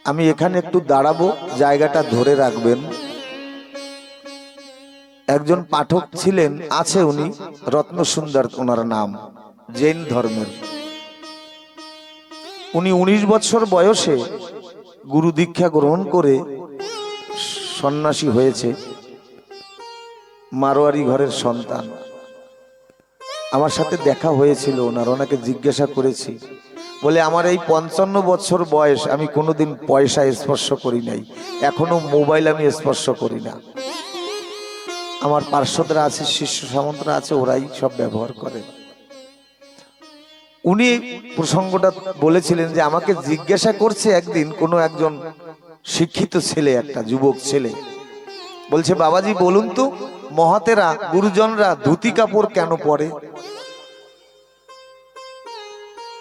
আমি এখানে একটু দাঁড়াবো, জায়গাটা ধরে রাখবেন। একজন পাঠক ছিলেন, আছে উনি, রত্নসুন্দর ওনার নাম, জৈন ধর্মের। উনি 19 বছর বয়সে গুরু দীক্ষা গ্রহণ করে সন্ন্যাসী হয়েছে, মারোয়ারি ঘরের সন্তান। আমার সাথে দেখা হয়েছিল ওনার, ওনাকে জিজ্ঞাসা করেছি, বলে আমার এই 55 বছর বয়স, আমি কোনোদিন পয়সা স্পর্শ করি নাই, এখনো মোবাইল আমি স্পর্শ করি না। আমার পার্শ্বদরা আছে, শিষ্য সামন্তরা আছে, ওরাই সব ব্যবহার করে। উনি প্রসঙ্গটা বলেছিলেন যে আমাকে জিজ্ঞাসা করছে একদিন কোনো একজন শিক্ষিত ছেলে, একটা যুবক ছেলে, বলছে বাবাজি বলুন তো, মহাতেরা গুরুজনরা ধুতি কাপড় কেন পরে?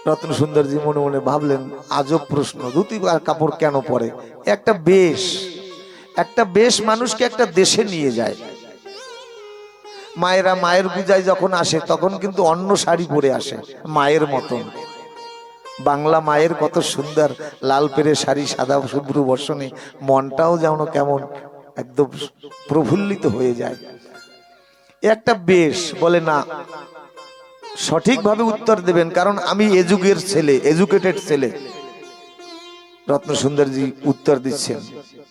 রত্ন সুন্দরজি মনে মনে ভাবলেন, আজব প্রশ্ন, ধুতি কাপড় কেন পরে? একটা বেশ, একটা বেশ মানুষকে একটা দেশে নিয়ে যায়। মায়েরা মায়ের পূজায় যখন আসে তখন কিন্তু অন্য শাড়ি পরে আসে, মায়ের মতন। বাংলা মায়ের কত সুন্দর লাল পেরে শাড়ি, সাদা শুভ্র বসনে, মনটাও যেন কেমন একদম প্রফুল্লিত হয়ে যায়। একটা বেশ। বলে না, সঠিকভাবে উত্তর দেবেন, কারণ আমি এ যুগের ছেলে, এডুকেটেড ছেলে। রত্ন সুন্দরজি উত্তর দিচ্ছেন,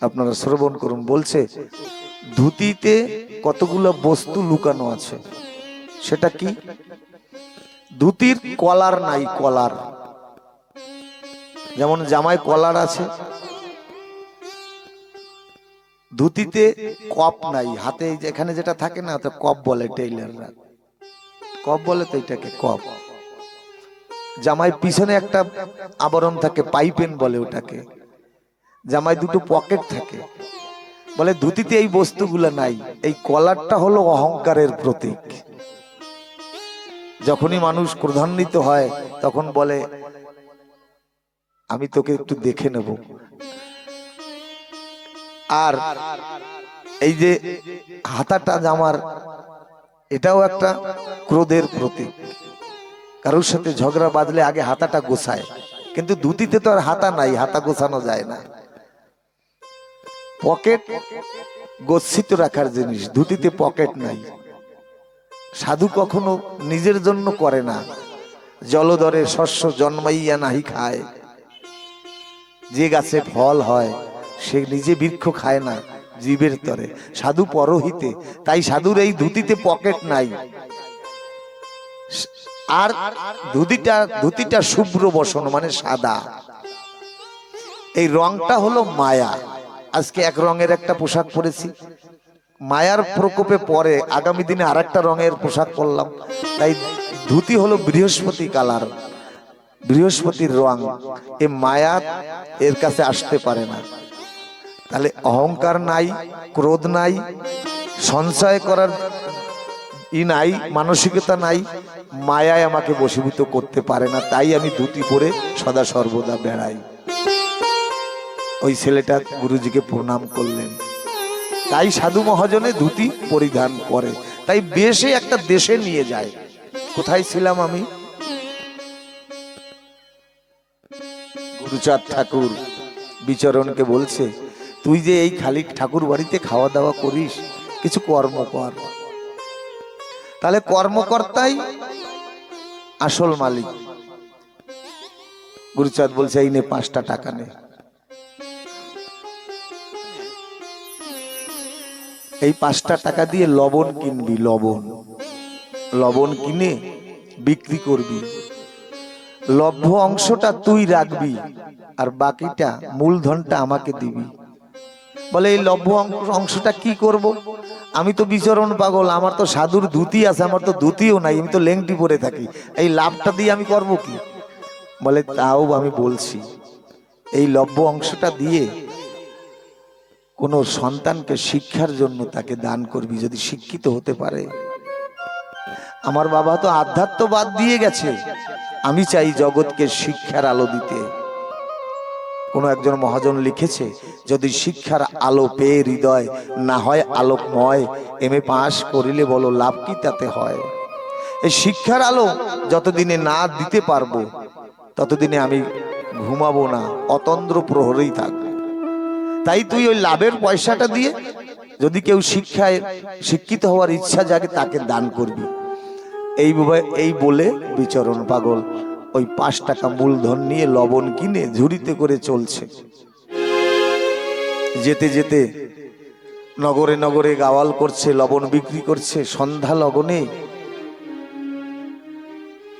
আপনারা শ্রবণ করুন। বলছে ধুতিতে কতগুলো বস্তু লুকানো আছে। সেটা কি? ধুতির কলার নাই, কলার। যেমন জামায় কলার আছে, ধুতিতে কপ নাই, হাতে যেখানে যেটা থাকে না, তো কপ বলে টেইলাররা, কপ বলে তো এটাকে কপ। জামায় পিছনে একটা আবরণ থাকে, পাইপেন বলে ওটাকে। জামায় দুটো পকেট থাকে। বলে ধুতিতে এই বস্তুগুলো নাই। এই কলারটা হলো অহংকারের প্রতীক। যখনই মানুষ ক্রোধান্বিত হয় তখন বলে আমি তোকে একটু দেখে নেব। আর এই যে হাতাটা জামার, এটাও একটা ক্রোধের প্রতীক। কারোর সাথে ঝগড়া বাঁধলে আগে হাতাটা গোছায়, কিন্তু ধুতিতে তো আর হাতা নাই, হাতা গোছানো যায় না। পকেট গচ্ছিত রাখার জিনিস, ধুতিতে পকেট নাই। সাধু কখনো নিজের জন্য করে না। জলধরে শস্য জন্মাইয়া নাহি খায়, যে গাছে ফল হয় সে নিজে বৃক্ষ খায় না, জীবের তরে। সাধু পরহিতে। তাই সাধুর এই ধুতিতে পকেট নাই। আর ধুতিটা শুভ্র বসন, মানে সাদা। এই রংটা হলো মায়া। আজকে এক রঙের একটা পোশাক পরেছি, মায়ার প্রকোপে পরে আগামী দিনে আরেকটা রঙের পোশাক পরলাম। তাই ধুতি হলো বৃহস্পতি কালার, বৃহস্পতির রং। এ মায়া এর কাছে আসতে পারে না। তাহলে অহংকার নাই, ক্রোধ নাই, সঞ্চয় করার নাই, মানসিকতা নাই, মায়ায় আমাকে বশীভূত করতে পারে না। তাই আমি ধুতি পরে সদা সর্বদা বেড়াই। ওই ছেলেটা গুরুজিকে প্রণাম করলেন। তাই সাধু মহাজনে ধুতি পরিধান করে। তাই বেশে একটা দেশে নিয়ে যায়। কোথায় ছিলাম আমি? গুরুচাঁদ ঠাকুর বিচরণকে বলছে, তুই যে এই খালি ঠাকুর বাড়িতে খাওয়া দাওয়া করিস, কিছু কর্ম কর। তাহলে কর্মকর্তাই আসল মালিক। গুরুচাঁদ বলছে, এই নে 5টা টাকা নে। এই 5টা টাকা দিয়ে লবণ কিনবি, লবণ। লবণ কিনে বিক্রি করবি। লভ্য অংশটা তুই রাখবি, আর বাকিটা মূলধনটা আমাকে দিবি। বলে এই লভ্য অংশটা কি করব? আমি তো বিচরণ পাগল, আমার তো সাধুর ধুতি আছে, আমার তো ধুতিও নাই, আমি তো লেংটি পরে থাকি। এই লাভটা দিয়ে আমি করব কি? বলে তাও আমি বলছি, এই লভ্য অংশটা দিয়ে কোনো সন্তানকে শিক্ষার জন্য তাকে দান করবি, যদি শিক্ষিত হতে পারে। আমার বাবা তো আধ্যাত্মবাদ দিয়ে গেছে, আমি চাই জগৎকে শিক্ষার আলো দিতে। কোন একজন মহাজন লিখেছে, যদি শিক্ষার আলো পেয়ে হৃদয় না হয় আলোকময়, এমএ পাস করিলে বলো লাভ কি তাতে হয়। এই শিক্ষার আলো যতদিনে না দিতে পারবো ততদিনে আমি ঘুমাবো না, অতন্দ্র প্রহরেই থাকবে। তাই তুই ওই লাভের পয়সাটা দিয়ে যদি কেউ শিক্ষিত হওয়ার ইচ্ছা জাগে তাকে দান করবি। এই বলে বিচরণ পাগল ওই 5 টাকা মূলধন নিয়ে লবণ কিনে ঝুড়িতে করে চলছে। যেতে যেতে নগরে নগরে গাওয়াল করছে, লবণ বিক্রি করছে। সন্ধ্যা লগনে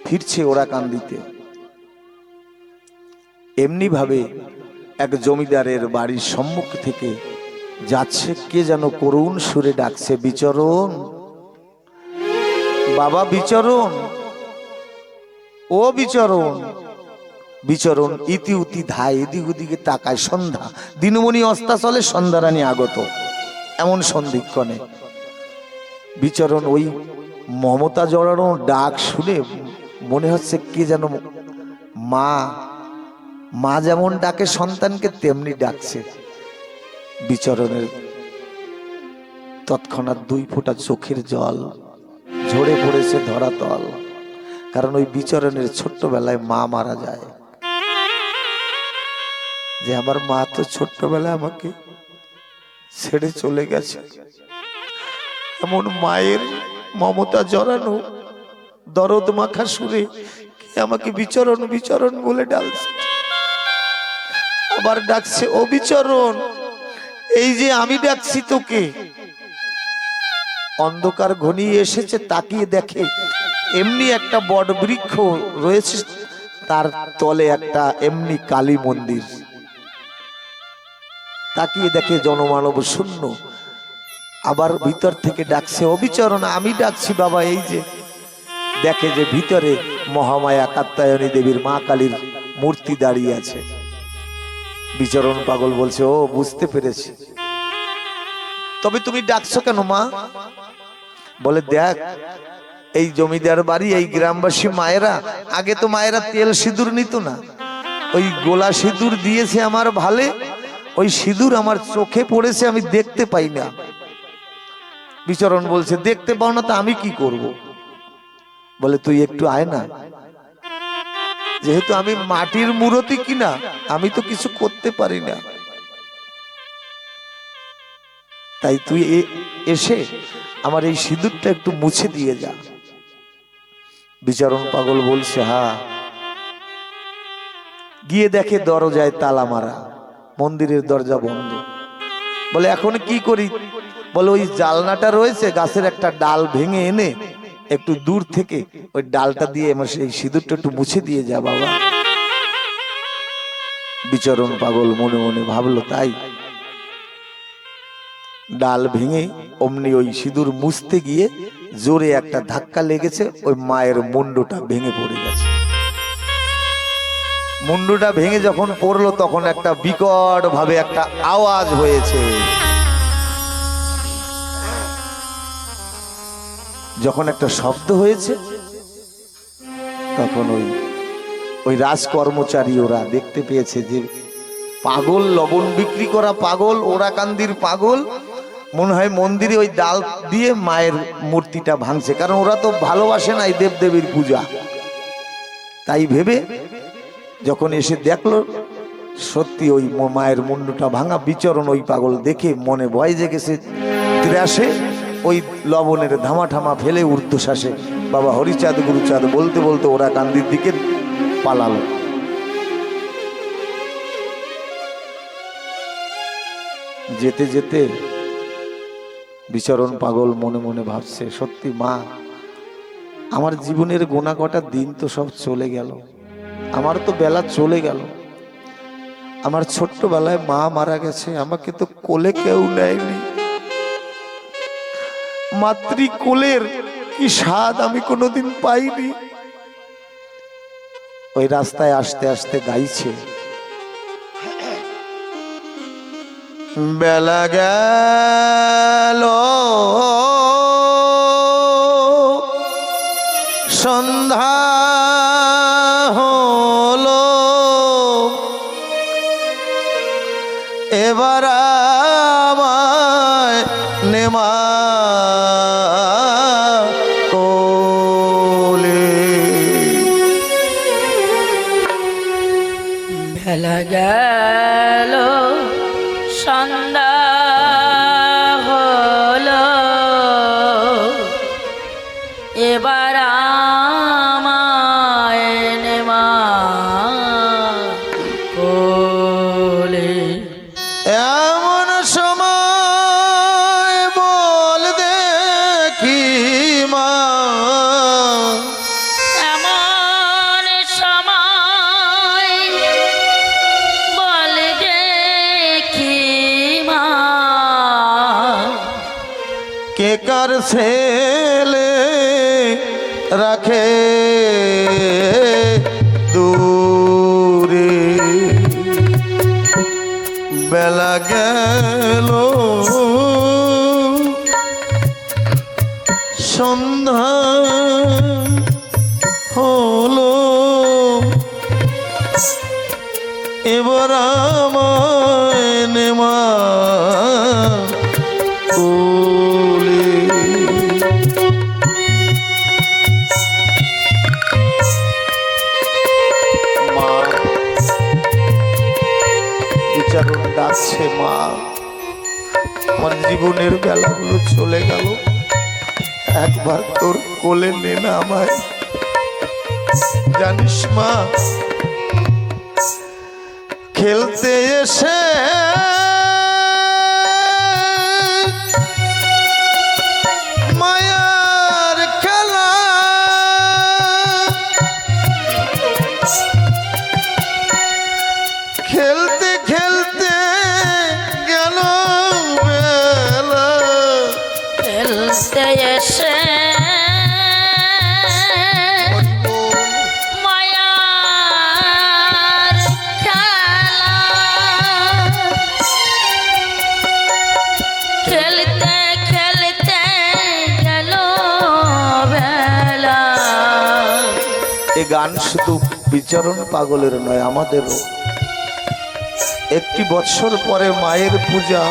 ফিরছে ওরাকান্দিতে। এমনি ভাবে এক জমিদারের বাড়ির সম্মুখ থেকে যাচ্ছে, কে যেন করুণ সুরে ডাকছে, বিচরণ, বাবা বিচরণ, ও বিচরণ। বিচরণ ইতি উতি ধায়, এদিক ওদিকে তাকায়। সন্ধ্যা, দিনমণি অস্তাচলে সন্ধ্যারানী আগত, এমন সন্ধিক্ষণে বিচরণ ওই মমতা জড়ানো ডাক শুনে মনে হচ্ছে কে যেন মা যেমন ডাকে সন্তানকে তেমনি ডাকছে। বিচরণের তৎক্ষণাৎ 2 ফোঁটা চোখের জল ঝরে পড়েছে ধরাতল। কারণ ওই বিচরণের ছোট্টবেলায় মা মারা যায়। যে আমার মা তো ছোট্টবেলায় আমাকে ছেড়ে চলে গেছে, এমন মায়ের মমতা জড়ানো দরদ মাখা সুরে কে আমাকে বিচরণ বিচরণ বলে ডাকছে। আবার ডাকছে, ও বিচরণ, এই যে আমি ডাকছি তোকে। অন্ধকার ঘনিয়ে এসেছে, তাকিয়ে দেখে এমনি একটা বট বৃক্ষ রয়েছে, তার তলে একটা এমনি কালী মন্দির। তাকিয়ে দেখে জনমানব শূন্য। আবার ভিতর থেকে ডাকছে, ও বিচরণ, আমি ডাকছি বাবা। এই যে দেখে যে ভিতরে মহামায়া কাত্যায়নী দেবীর মা কালীর মূর্তি দাঁড়িয়ে আছে। বিচরণ পাগল বলছে, ও বুঝতে পেরেছি, তবে তুমি ডাকছো কেন মা? বলে, দেখ, এই জমিদার বাড়ি, এই গ্রামবাসী মায়েরা, আগে তো মায়েরা তেল সিঁদুর নিত না, ওই গোলা সিঁদুর দিয়েছে আমার ভালে, ওই সিঁদুর আমার চোখে পড়েছে, আমি দেখতে পাই না। বিচরণ বলছে, দেখতে পাও না তা আমি কি করব? বলে, তুই একটু আয় না, যেহেতু আমি মাটির মূর্তি কিনা, আমি তো কিছু করতে পারি না, তাই তুই এসে আমার এই সিঁদুরটা একটু মুছে দিয়ে যা। বিচরণ পাগল বলছে, হ্যাঁ। গিয়ে দেখে দরজায় তালা মারা, মন্দিরের দরজা বন্ধ। বলে, এখন কি করি? বলে, ওই জালনাটা রয়েছে, গাছের একটা ডাল ভেঙে এনে একটু দূর থেকে ওই ডালটা দিয়ে আমার সেই সিঁদুরটা একটু মুছে দিয়ে যা বাবা। বিচরণ পাগল মনে মনে ভাবলো, তাই ডাল ভেঙে অমনি ওই সিঁদুর মুছতে গিয়ে জোরে একটা ধাক্কা লেগেছে, ওই মায়ের মুন্ডটা ভেঙে পড়ে গেছে। মুন্ডটা ভেঙে যখন পড়লো, তখন একটা বিকট ভাবে একটা আওয়াজ হয়েছে। যখন একটা শব্দ হয়েছে, তখন ওই রাজকর্মচারী ওরা দেখতে পেয়েছে যে পাগল, লবণ বিক্রি করা পাগল, ওরাকান্দির পাগল, মনে হয় মন্দিরে ওই ডাল দিয়ে মায়ের মূর্তিটা ভাঙছে। কারণ ওরা তো ভালোবাসে না এই দেবদেবীর পূজা। তাই ভেবে যখন এসে দেখলো সত্যি ওই মায়ের মুন্ডটা ভাঙা, বিচরণ ওই পাগল দেখে মনে ভয় জেগেছে, ত্রাসে ওই লবণের ধামা ঠামা ফেলে ঊর্ধ্বশ্বাসে বাবা হরিচাঁদ গুরুচাঁদ বলতে বলতে ওরাকান্দির দিকে পালালো। যেতে যেতে বিচরণ পাগল মনে মনে ভাবছে, সত্যি মা, আমার জীবনের গোনা কটা দিন তো সব চলে গেল, আমার তো বেলা চলে গেল। আমার ছোট্টবেলায় মা মারা গেছে, আমাকে তো কোলে কেউ নেয়নি। মাতৃকোলের কি স্বাদ আমি কোনোদিন পাইনি। ওই রাস্তায় আসতে আসতে গাইছে, বেলা গেল সন্ধ্যা হলো, এবার আমায় নেমা কোলে। বেলা গেল সন্ধ্যা হলো, এবার আমায় নেমা কোলে। এমন সময় বল দেখি মা, এমন সময় বল দেখি মা, কে কার ছেলে রাখে দূরে, বেলা গেল সন্ধ্যা হলো, এবার আমায় নেমা কোলে। মা বিচারণ ডাকছে, মা আমার জীবনের বেলাগুলো চলে গেল, একবার তোর কোলে নে না আমায়। জানিস মা, খেলতে এসে মায়ার খেলা, খেলতে খেলতে গেল বেলা, খেলতে এসে মায়ার খেলা, খেলতে খেলতে গেল বেলা। এ গান শুধু বিচারণ পাগলের নয়, আমাদেরও। একটি বৎসর পরে মায়ের পূজা,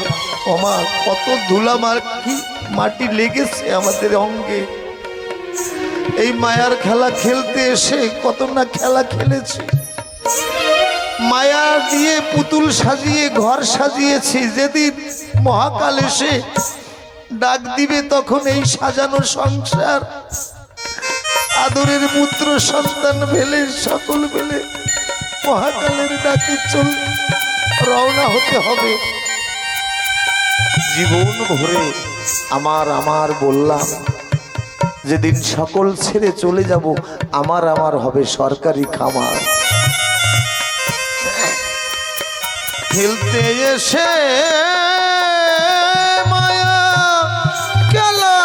ওমা কত ধুলা মাটি লেগেছে আমাদের অঙ্গে। এই মায়ার খেলা খেলতে এসে কত না খেলা খেলেছি, মায়া দিয়ে পুতুল সাজিয়ে ঘর সাজিয়েছি। যেদিন মহাকাল এসে ডাক দিবে, তখন এই সাজানো সংসার আদরের পুত্র সন্তান ফেলে সকল ফেলে মহাকালের ডাকে রওনা হতে হবে। জীবন ভরে আমার আমার বললাম, যেদিন সকল ছেড়ে চলে যাব, আমার আমার হবে সরকারি খামার। খেলতে এসে মায়া খেলা,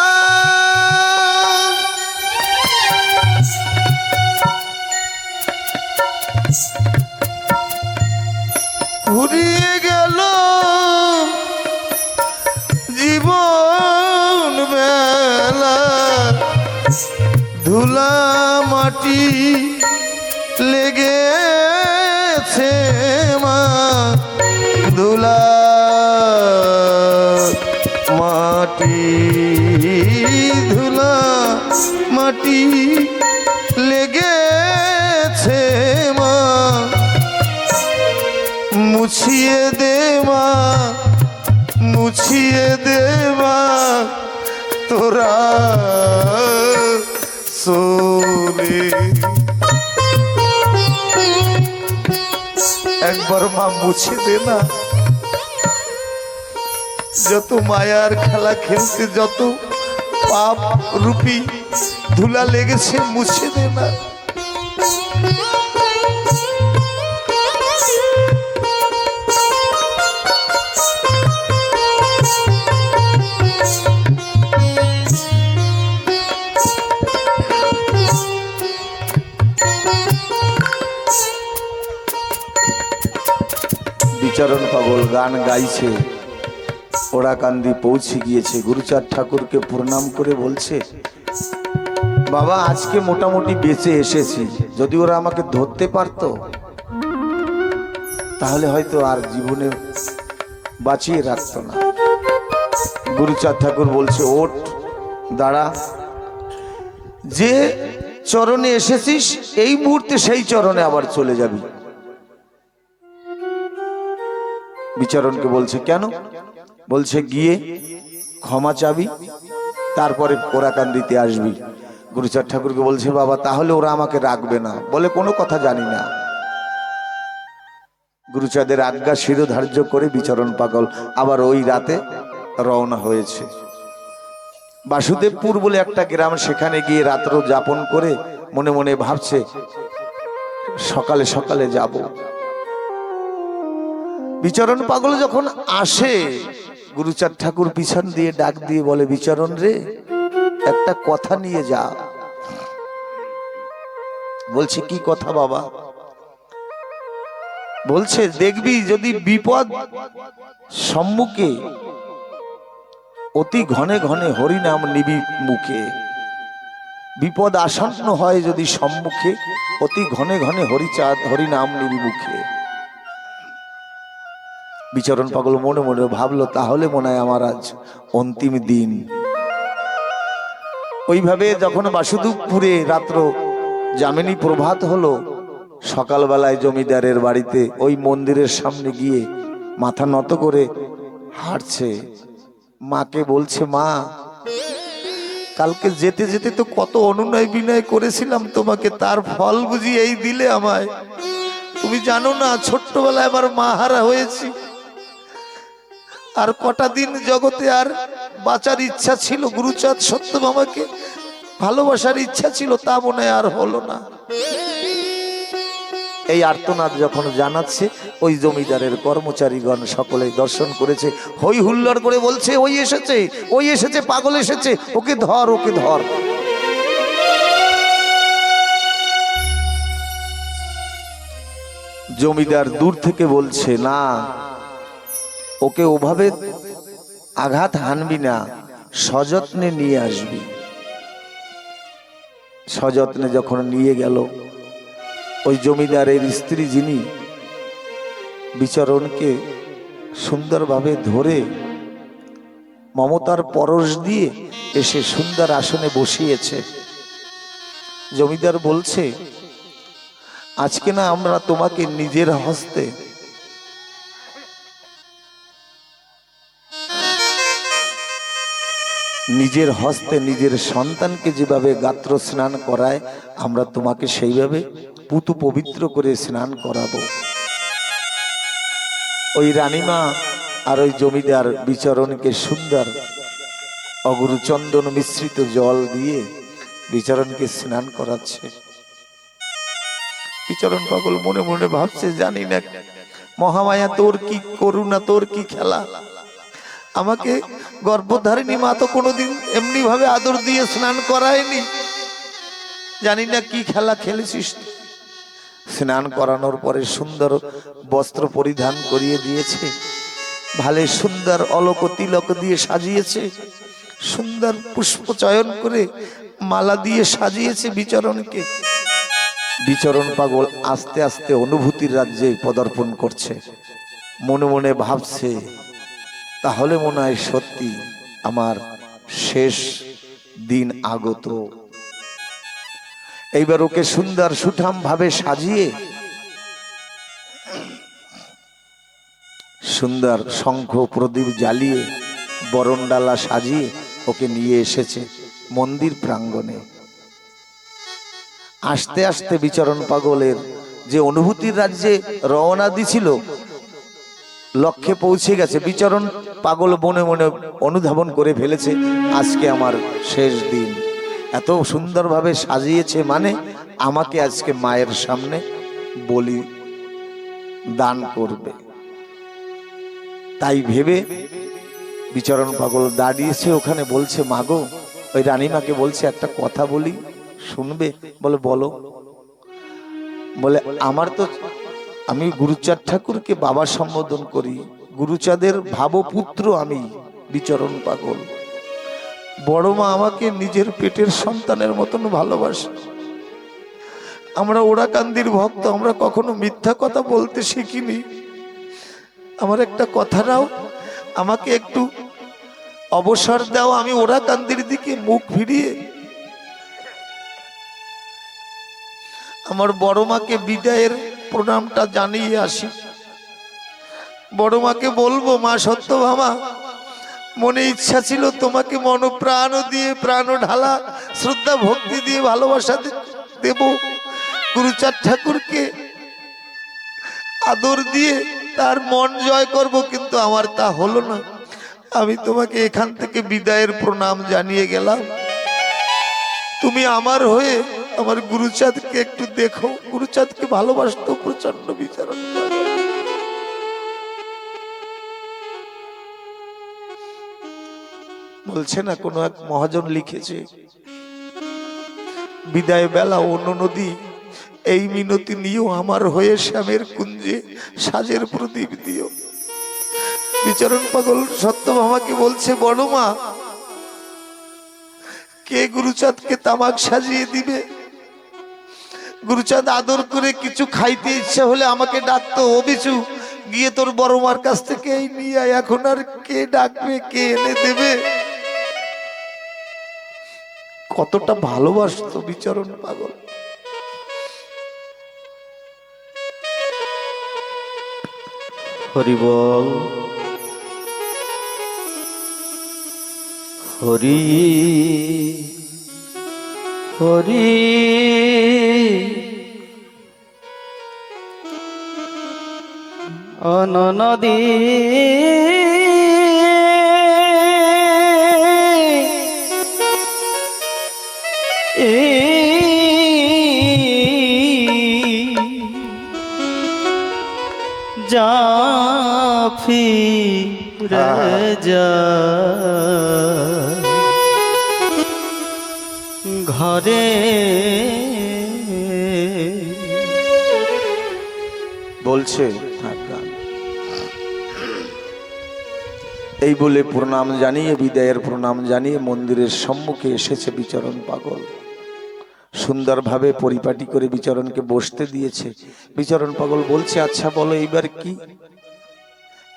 ঘুরিয়ে গেল জীবন বেলা, ধুলা মাটি লেগেছে মা, ধুলা মাটি, ধুলা মাটি লেগেছে মা, মুছিয়ে দে মা, মুছিয়ে দে মা তোরা সোলে। একবার মা মুছে দে না, যত মায়ার খেলা খেলতে যত পাপ রূপী ধুলা লেগেছে, মুছে দে না। বিচারণ পাগল গান গাইছে, ওড়াকান্দি পৌঁছে গিয়েছে। গুরুচাঁদ ঠাকুরকে প্রণাম করে বলছে, বাবা আজকে মোটামুটি বেঁচে এসেছি, যদি ওরা আমাকে ধরতে পারতো তাহলে হয়তো আর জীবনে বাঁচিয়ে রাখতো না। গুরুচাঁদ ঠাকুর বলছে, ওঠ, দাঁড়া, যে চরণে এসেছিস এই মুহূর্তে সেই চরণে আবার চলে যাবি। বিচরণকে বলছে কেন? বলছে গিয়ে ক্ষমা চাবি, তারপরে কোরাকান্দিতে আসবি। গুরুচাঁদ ঠাকুরকে বলছে বাবা তাহলে ওরা আমাকে রাখবে না। বলে কোনো কথা জানি না। গুরুচাঁদের আজ্ঞা শিরোধার্য করে বিচরণ পাগল আবার ওই রাতে রওনা হয়েছে। বাসুদেবপুর বলে একটা গ্রাম, সেখানে গিয়ে রাত্র যাপন করে মনে মনে ভাবছে সকালে সকালে যাব। বিচরণ পাগল যখন আসে, গুরুচাঁদ ঠাকুর পিছন দিয়ে ডাক দিয়ে বলে বিচরণ রে, একটা কথা নিয়ে যা। বলছে কি কথা বাবা? বলছে দেখবি যদি বিপদ সম্মুখে অতি ঘনে ঘনে হরিনাম নিবি মুখে, বিপদ আসন্ন হয় যদি সম্মুখে অতি ঘনে ঘনে হরিনাম নিবি মুখে। বিচরণ পাগল মনে মনে ভাবলো তাহলে মনে হয় আমার আজ অন্তিম দিন। ওইভাবে যখন বাসুদেবপুরে রাত্র যামিনী প্রভাত হলো, সকালবেলায় জমিদারের বাড়িতে ওই মন্দিরের সামনে গিয়ে মাথা নত করে হাঁটছে। মাকে বলছে মা, কালকে যেতে যেতে তো কত অনুনয় বিনয় করেছিলাম তোমাকে, তার ফল বুঝি এই দিলে আমায়? তুমি জানো না ছোট্টবেলায় আবার মা হারা হয়েছি, আর কটা দিন জগতে আর বাঁচার ইচ্ছা ছিল। গুরুচাঁদ সত্যভামাকে ভালোবাসার ইচ্ছা ছিল, তা মনে আর হলো না। এই আর্তনাদ যখন জানাচ্ছে, ওই জমিদারের কর্মচারীগণ সকলে দর্শন করেছে, হই হুল্লোড় করে বলছে ওই এসেছে, ওই এসেছে, পাগল এসেছে, ওকে ধর, ওকে ধর। জমিদার দূর থেকে বলছে না, ওকে ওভাবে আঘাত হানবি না, সযত্নে নিয়ে আসবি। সযত্নে যখন নিয়ে গেল, ওই জমিদারের স্ত্রী যিনি বিচরণকে সুন্দরভাবে ধরে মমতার পরশ দিয়ে এসে সুন্দর আসনে বসিয়েছে। জমিদার বলছে আজকে না আমরা তোমাকে নিজের হস্তে নিজের সন্তানকে যেভাবে গাত্র স্নান করায়, আমরা তোমাকে সেইভাবে পুতু পবিত্র করে স্নান করাবো। ওই রানীমা আর ওই জমিদার বিচরণকে সুন্দর অগুরু চন্দন মিশ্রিত জল দিয়ে বিচরণকে স্নান করাচ্ছে। বিচরণ পাগল মনে মনে ভাবছে জানি না মহামায়া তোর কি করুণা, তোর কি খেলা। আমাকে গর্ভধারিণী মা তো কোনোদিন এমনি ভাবে আদর দিয়ে স্নান করায়নি, জানি না কি খেলা খেলেছিস। স্নান করানোর পরে সুন্দর বস্ত্র পরিধান করিয়ে দিয়েছে, ভালে সুন্দর অলক তিলক দিয়ে সাজিয়েছে, সুন্দর পুষ্প চয়ন করে মালা দিয়ে সাজিয়েছে বিচরণকে। বিচরণ পাগল আস্তে আস্তে অনুভূতির রাজ্যে পদার্পণ করছে। মনে মনে ভাবছে তাহলে মনে হয় সত্যি আমার শেষ দিন আগত। এইবার ওকে সুন্দর সুঠাম ভাবে সাজিয়ে সুন্দর শঙ্খ প্রদীপ জ্বালিয়ে বরণডালা সাজিয়ে ওকে নিয়ে এসেছে মন্দির প্রাঙ্গণে। আস্তে আস্তে বিচরণ পাগলের যে অনুভূতির রাজ্যে রওনা দিছিল লক্ষ্যে পৌঁছে গেছে। বিচরণ পাগল মনে মনে অনুধাবন করে ফেলেছে আজকে আমার শেষ দিন। এত সুন্দরভাবে সাজিয়েছে মানে আমাকে আজকে মায়ের সামনে বলি দান করবে। তাই ভেবে বিচরণ পাগল দাঁড়িয়েছে ওখানে, বলছে মাগো, ওই রানীমাকে বলছে একটা কথা বলি, শুনবে? বলে বলো। বলে আমার তো, আমি গুরুচাঁদ ঠাকুরকে বাবা সম্বোধন করি, গুরুচাঁদের ভাবপুত্র আমি বিচরণ পাগল। বড় মা আমাকে নিজের পেটের সন্তানের মতন ভালোবাসে। আমরা ওরাকান্দির ভক্ত, আমরা কখনো মিথ্যা কথা বলতে শিখিনি। আমার একটা কথা নাও, আমাকে একটু অবসর দাও, আমি ওরাকান্দির দিকে মুখ ফিরিয়ে আমার বড় মাকে বিদায়ের প্রণামটা জানিয়ে আসি। বড় মাকে বলবো, মা সত্যভামা, মনে ইচ্ছা ছিল তোমাকে মনপ্রাণ দিয়ে প্রাণ ঢালা শ্রদ্ধা ভক্তি দিয়ে ভালোবাসা দেব, গুরুচাঁদ ঠাকুরকে আদর দিয়ে তার মন জয় করব, কিন্তু আমার তা হলো না। আমি তোমাকে এখান থেকে বিদায়ের প্রণাম জানিয়ে গেলাম। তুমি আমার হয়ে আমার গুরুচাঁদকে একটু দেখো, গুরুচাঁদকে ভালোবাসতো প্রচন্ড বিচারণ। বলছে না, কোন এক মহাজন লিখেছে, বিদায় বেলা অন্য নদী, এই মিনতি নিও আমার হয়ে শ্যামের কুঞ্জে সাজের প্রদীপ দিও। বিচারণ পাগল সত্যভামাকে বলছে, বড় মা, কে গুরুচাঁদকে তামাক সাজিয়ে দিবে? গুরুচাঁদ আদর করে কিছু খাইতে ইচ্ছা হলে আমাকে ডাকতো, ও বিচু গিয়ে তোর বড় মার কাছ থেকে এই নিয়ে আয়। এখন আর কে ডাকবে, কে এনে দেবে? কতটা ভালোবাসতো বিচারণ পাগল। হরি বল হরি হরি অননদী জাফি যা ঘরে বলছে, এই বলে প্রণাম জানিয়ে, বিদায়ের প্রণাম জানিয়ে মন্দিরের সম্মুখে এসেছে বিচারণ পাগল। সুন্দরভাবে পরিপাটি করে বিচারণকে বসতে দিয়েছে। বিচারণ পাগল বলছে, আচ্ছা বলো এইবার কি?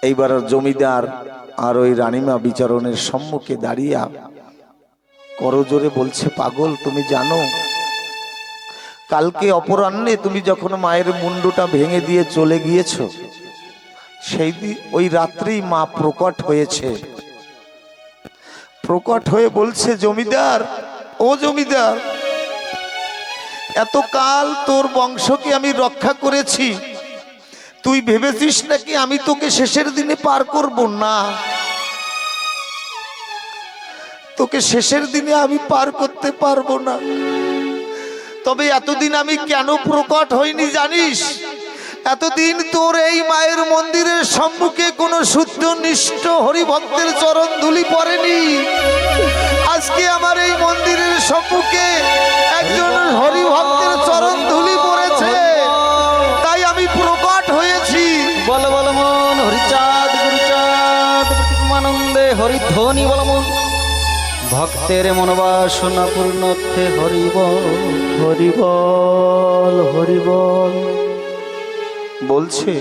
এইবার জমিদার আর ওই রানীমা বিচারণের সম্মুখে দাঁড়িয়ে করজোরে বলছে, পাগল তুমি জানো, কালকে অপরাহ্নে তুমি যখন মায়ের মুন্ডুটা ভেঙে দিয়ে চলে গিয়েছো, সেই ওই রাত্রেই মা প্রকট হয়েছে। প্রকট হয়ে বলছে, জমিদার, ও জমিদার, এতকাল তোর বংশকে আমি রক্ষা করেছি, তুই ভেবেছিস নাকি আমি তোকে শেষের দিনে পার করব? না, তোকে শেষের দিনে আমি পার করতে পারবো না। তবে এতদিন আমি কেন প্রকট হইনি জানিস? এতদিন তোর এই মায়ের মন্দিরের সম্মুখে কোন শুদ্ধ নিষ্ঠ হরিভক্তের চরণ ধুলি পড়েনি। আজকে আমার এই মন্দিরের সম্মুখে একজন হরিভক্তের চরণ ধুলি পড়েছে, তাই আমি প্রকট হয়েছি। বল বল মন হরিচাঁদ গুরুচাঁদ আনন্দে হরিধ্বনি বল মন, ভক্তের মনোবাসনা পূর্ণত্বে হরিবল হরিবল হরিবল। বলছে,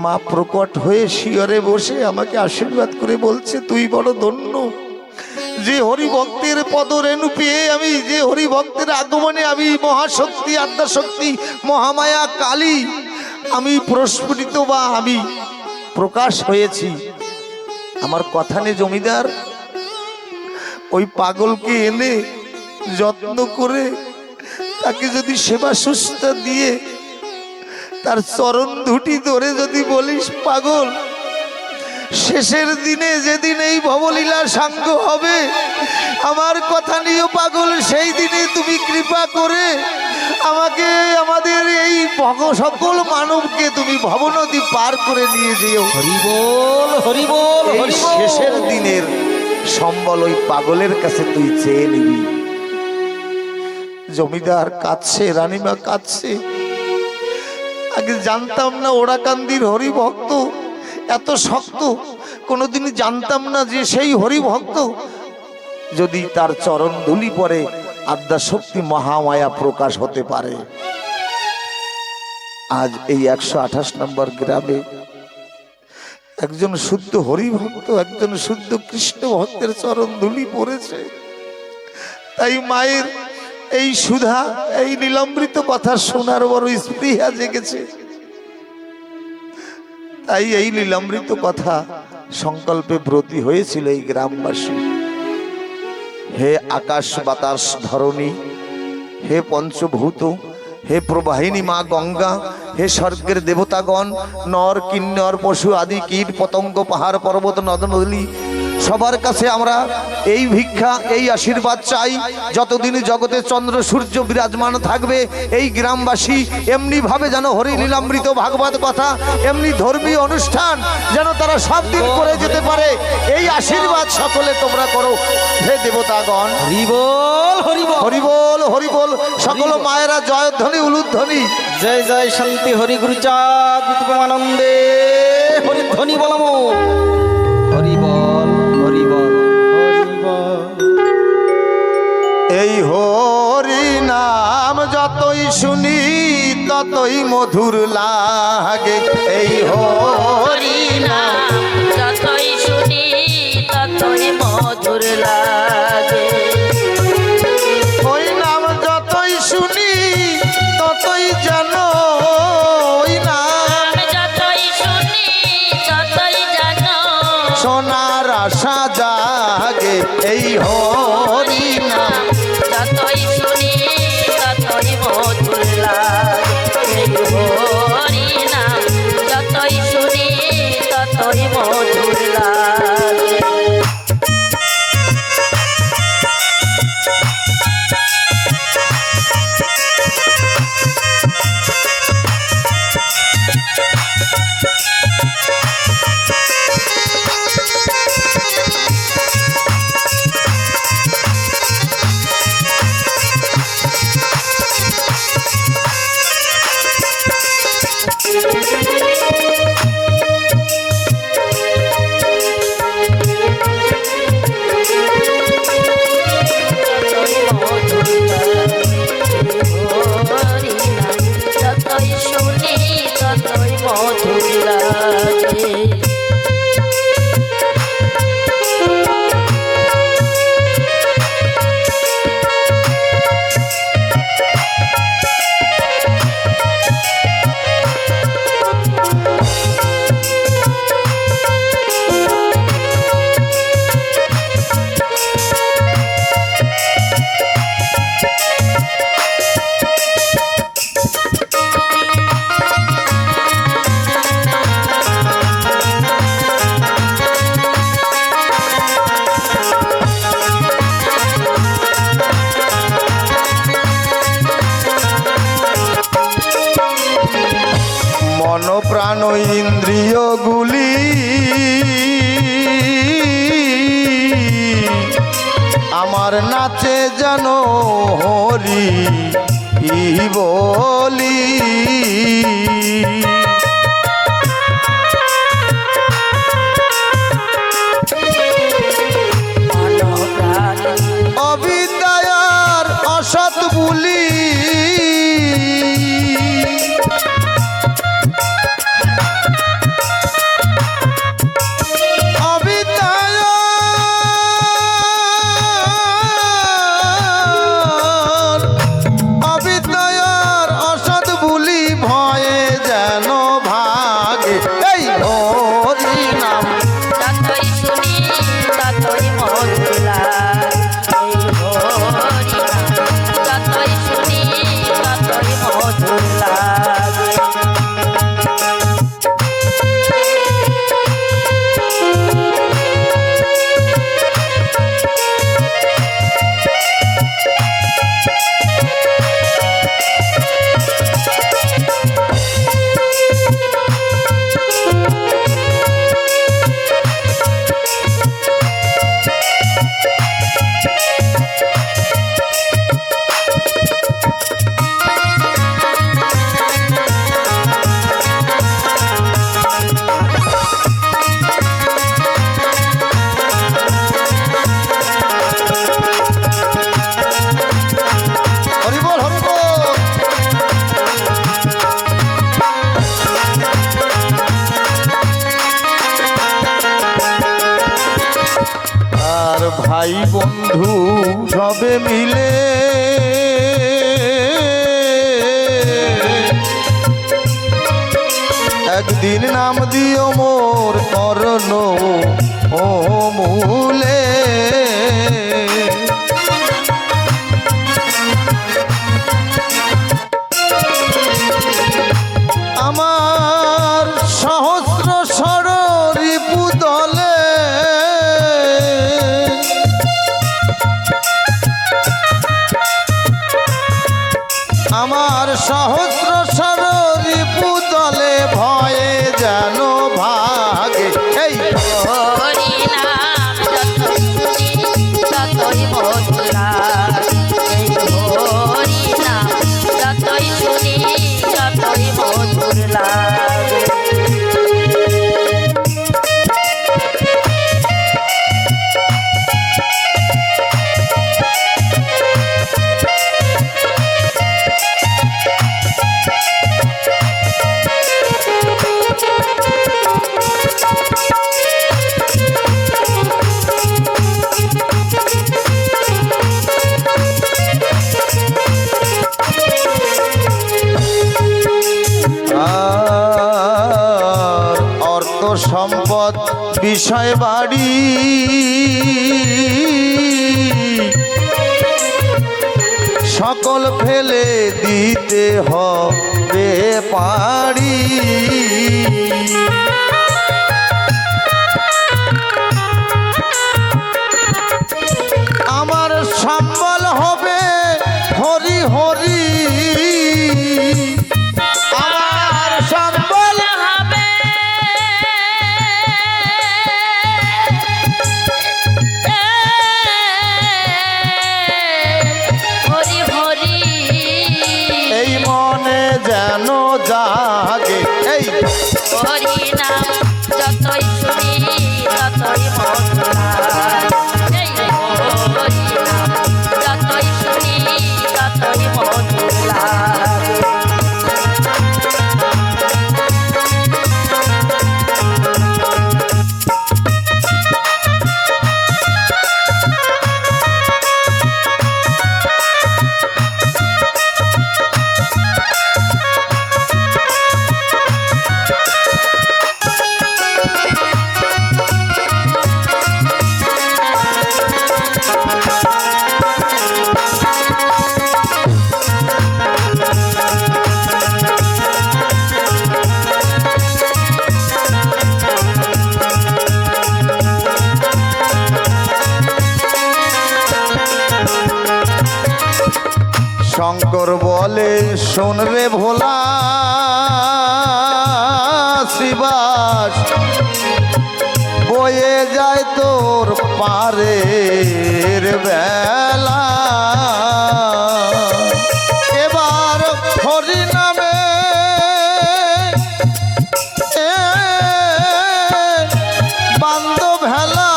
মা প্রকট হয়ে শিয়রে বসে আমাকে আশীর্বাদ করে বলছে, তুই বড় ধন্য, যে হরিভক্তের পদরেণু পেয়ে আমি, যে হরিভক্তের আগমনে আমি মহাশক্তি আদ্যাশক্তি মহামায়া কালী আমি প্রস্ফুটিত বা আমি প্রকাশ হয়েছি। আমার কথা নেই জমিদার, ওই পাগলকে এনে যত্ন করে তাকে যদি সেবা শুশ্রূষা দিয়ে তার চরণ দুটি ধরে যদি বলিস, পাগল শেষের দিনে যেদিন এই ভবলীলা সাঙ্গ হবে, আমার কথা নিয়ে পাগল সেই দিনে তুমি কৃপা করে আমাকে, আমাদের এই সকল মানবকে তুমি ভবনদী পার করে নিয়ে যেও। হরিবল হরিবল এই শেষের দিনের সম্বল ওই পাগলের কাছে তুই চেয়ে নিবি। জমিদার কাঁদছে, রানীমা কাঁদছে। আগে জানতাম না ওরাকান্দির হরিভক্ত এত শক্ত, কোনোদিন জানতাম না যে সেই হরিভক্ত যদি তার চরণ ধুলি পরে আদ্যাশক্তি মহামায়া প্রকাশ হতে পারে। আজ এই 128 নম্বর গ্রামে একজন শুদ্ধ হরিভক্ত, একজন শুদ্ধ কৃষ্ণ ভক্তের চরণ ধুলি পড়েছে। তাই মায়ের এই সুধা, এই নীলামৃত কথা শোনার বড় স্পৃহা জেগেছে। তাই এই লীলামৃত কথা সংকল্পে ব্রতী হয়েছিল এই গ্রামবাসী। হে আকাশ বাতাস ধরণী, হে পঞ্চভূত, হে প্রবাহিনী মা গঙ্গা, হে স্বর্গের দেবতাগণ, নর কিন্নর পশু আদি কীট পতঙ্গ পাহাড় পর্বত নদ নদী, সবার কাছে আমরা এই ভিক্ষা এই আশীর্বাদ চাই, যতদিন জগতে চন্দ্র সূর্য বিরাজমান থাকবে এই গ্রামবাসী এমনি ভাবে যেন হরি লীলামৃত ভাগবত কথা এমনি ধর্মীয় অনুষ্ঠান যেন তারা সব দিন করে যেতে পারে, এই আশীর্বাদ সকলে তোমরা করো। হে দেবতাগণ, হরিবল হরিবল হরিবল হরিবল, সকল মায়েরা জয়ধ্বনি উলুধ্বনি। জয় জয় শান্তি হরি গুরুচাঁদ প্রমানন্দে হরিধ্বনি বলমো। হরিবল হরিবল হরিবল। এই হরি নাম যতই শুনি ততই মধুর লাগে, এই হরি নাম যতই শুনি ততই মধুর লাগে। ওই নাম যতই শুনি ততই যেন ওই নাম যতই শুনি ততই জানো সোনার আশা জাগে, এই হরি নাম যতই শুনি ততই মধুর লাগে। হরি নাম যতই শুনি ততই মধুর লাগে। যতই শুনি ততই মধুর লাগে। মন প্রাণ ইন্দ্রিয়গুলি আমার নাচে যেন হরি বলি। অবিদ্যার অসৎ বুলি অবিদ্যার অসৎ বুলি ভয়ে যেন ভাগে, এই হরি নাম যতই শুনি ততই মধুর লাগে। হরি নাম যতই শুনি ততই মধুর লাগে। হরিবল হরিবল। আর ভাই বন্ধু সবে মিলে একদিন নাম দিও মোর করণ ও মূলে। আমার সহস্র সর রিপু দলে আমার সহস্র সর রিপু দলে ভয়ে যেন ভাগে। এই হরি নাম যতই শুনি ততই মধুর লাগে। এই হরি নাম যতই শুনি ততই মধুর লাগে। আর অর্থ সম্পদ বিষয় বাড়ি সকল ফেলে দিতে হবে পারি। আমার সম্বল হবে হরি হরি। আমার সম্বল হবে হরি হরি। এই মনে যেন জাগে। এই হরি নাম যতই শুনি ততই মধুর লাগে। এই হরি নাম যতই শুনি ততই মধুর লাগে। শঙ্কর বলে শোনরে ভোলা শ্রীবাস বয়ে যায় তোর পারের বেলা। এবার হরি নামে বান্ধব ভেলা।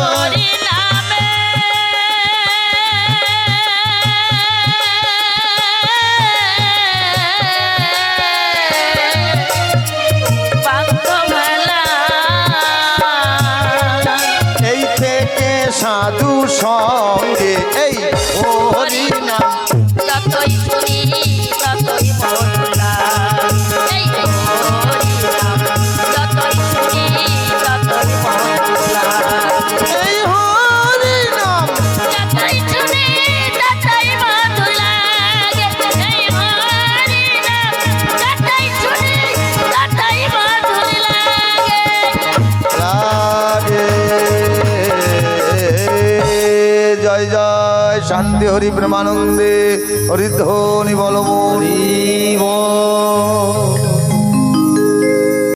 হরি নামে বাক্য মেলা। এই থেকে সাধু সঙ্গে এই হরি নাম যতই শুনি ততই মধুর লাগে। এই হরি নাম যতই শুনি ততই মধুর লাগে। এই হরি নাম যতই শুনি ততই মধুর লাগে। এই হরি নাম যতই শুনি ততই মধুর লাগে। লাগে। জয় জয় শান্তি হরি প্রেমানন্দে হরিধ্বনি বলমূল।